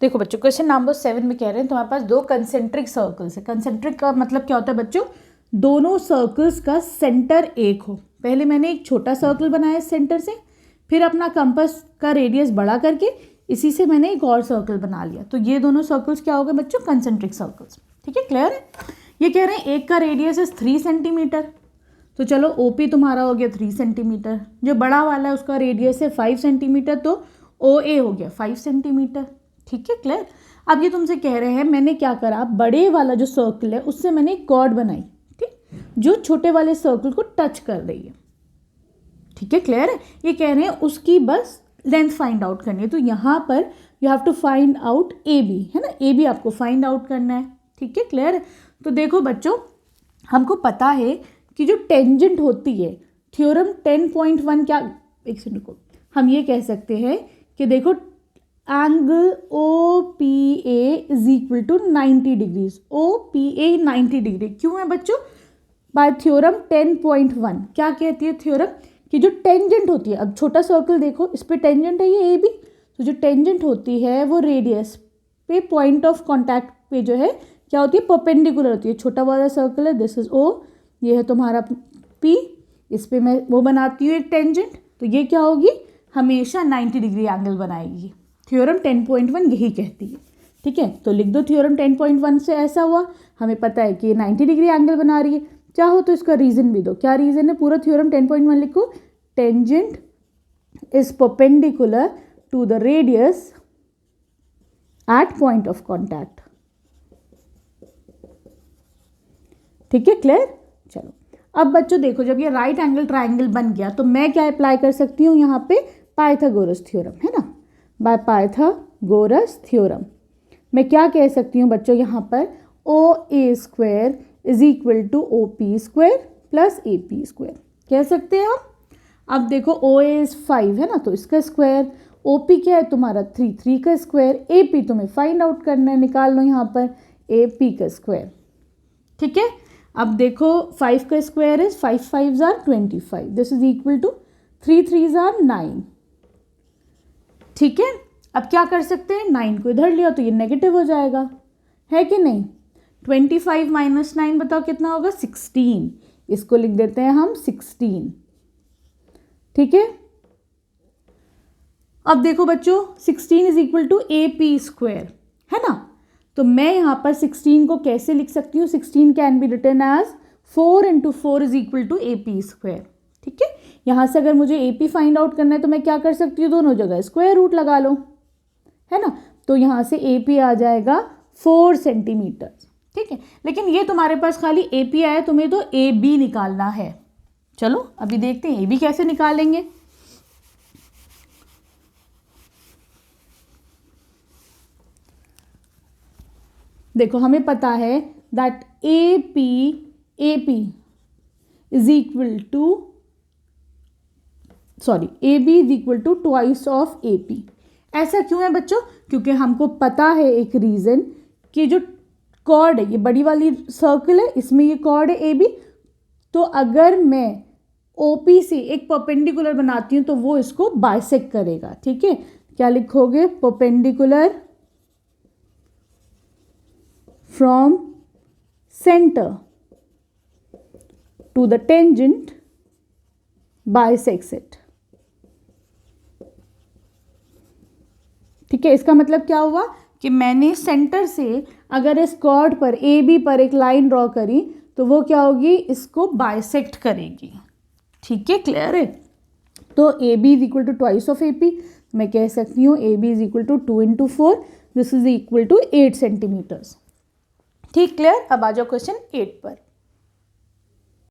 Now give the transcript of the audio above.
देखो बच्चों question number 7 में कह रहे हैं तुम्हारे पास दो कंसेंट्रिक सर्कल्स है। कंसेंट्रिक का मतलब क्या होता है बच्चों, दोनों सर्कल्स का सेंटर एक हो। पहले मैंने एक छोटा सर्कल बनाया सेंटर से, फिर अपना कंपास का रेडियस बड़ा करके इसी से मैंने एक और सर्कल बना लिया। तो ये दोनों सर्कल्स क्या हो गए बच्चों, कंसेंट्रिक सर्कल्स। ठीक है, क्लियर है। ये कह रहे हैं एक का रेडियस है 3 सेंटीमीटर, तो चलो OP तुम्हारा हो गया 3 सेंटीमीटर। जो बड़ा वाला है उसका रेडियस है 5 सेंटीमीटर, तो OA हो गया 5 सेंटीमीटर। ठीक है, क्लियर। अब ये तुमसे कह रहे हैं मैंने क्या करा, बड़े वाला जो सर्कल है उससे मैंने एक कॉर्ड बनाई, ठीक, जो छोटे वाले सर्कल को टच कर रही है। ठीक है, क्लियर है। ये कह रहे हैं उसकी बस लेंथ फाइंड आउट करनी है। तो यहाँ पर you have to find out AB, है ना, AB आपको फाइंड आउट करना है। ठीक है, क्लियर है। तो देखो बच्चों, हमको पता है कि जो टेंजेंट होती है, थ्योरम 10.1 क्या, एक सेकंड को, हम ये कह सकते हैं कि देखो angle OPA is equal to 90 degrees. OPA 90 degree क्यों है बच्चों, बाय थ्योरम 10.1 क्या कहती है थ्योरम, कि जो टेंजेंट होती है, अब छोटा सर्कल देखो, इस पे टेंजेंट है ये AB, तो जो टेंजेंट होती है वो रेडियस पे पॉइंट ऑफ कॉन्टैक्ट पे जो है क्या होती है, परपेंडिकुलर होती है। छोटा वाला सर्कल है, दिस इज O, ये है तुम्हारा P, इस पे मैं वो बनाती हूँ एक टेंजेंट, तो ये क्या होगी, हमेशा 90 डिग्री एंगल बनाएगी। थ्योरम 10.1 यही कहती है। ठीक है, तो लिख दो थ्योरम 10.1 से ऐसा हुआ, हमें पता है कि 90 डिग्री एंगल बना रही है। चाहो तो इसका रीजन भी दो, क्या रीजन है, पूरा थ्योरम 10.1 लिखो, tangent is perpendicular to the radius at point of contact. ठीक है, क्लियर। चलो अब बच्चों देखो, जब ये राइट एंगल ट्राइंगल बन गया तो मैं क्या अप्लाई कर सकती हूँ यहाँ पे, पाइथागोरस थ्योरम, है ना। बाय पाइथागोरस थ्योरम मैं क्या कह सकती हूँ बच्चों, यहाँ पर OA square is equal to OP square plus AP square कह सकते हैं हम। अब देखो OA इज 5 है ना, तो इसका स्क्वायर, OP क्या है तुम्हारा 3 का स्क्वायर, AP तुम्हें फाइंड आउट करना है, निकाल लो यहाँ पर AP का स्क्वायर। ठीक है, अब देखो 5 का square is 5 5s are 25, this is equal to 3 3s are 9। ठीक है, अब क्या कर सकते हैं, 9 को इधर लिया तो ये नेगेटिव हो जाएगा, है कि नहीं। 25 माइनस 9 बताओ कितना होगा, 16, इसको लिख देते हैं हम 16। ठीक है, अब देखो बच्चों 16 is equal to AP square, है ना। तो मैं यहाँ पर 16 को कैसे लिख सकती हूँ, 16 can be written as 4 × 4 is equal to AP square. ठीक है, यहाँ से अगर मुझे AP फाइंड आउट करना है तो मैं क्या कर सकती हूँ, दोनों जगह स्क्वायर रूट लगा लो, है ना। तो यहाँ से AP आ जाएगा 4 सेंटीमीटर। ठीक है, लेकिन ये तुम्हारे पास खाली AP आया, तुम्हें तो AB निकालना है। चलो अभी देखते हैं AB कैसे निकालेंगे। देखो हमें पता है that AP is equal to, sorry, AB is equal to twice of AP। ऐसा क्यों है बच्चों, क्योंकि हमको पता है एक रीज़न कि जो कॉर्ड है, ये बड़ी वाली सर्कल है, इसमें ये कॉर्ड है AB, तो अगर मैं OP से एक परपेंडिकुलर बनाती हूँ तो वो इसको बाइसेक्ट करेगा। ठीक है, क्या लिखोगे, perpendicular from center to the tangent bisects it। ठीक है, इसका मतलब क्या हुआ कि मैंने सेंटर से अगर इस कॉर्ड पर AB पर एक लाइन ड्रॉ करी तो वो क्या होगी, इसको बाइसेक्ट करेगी। ठीक है, क्लियर है। तो AB is equal to twice of AP, मैं कह सकती हूँ AB is equal to 2 × 4, this is equal to 8 centimetres. ठीक, क्लियर। अब आ जाओ क्वेश्चन 8 पर।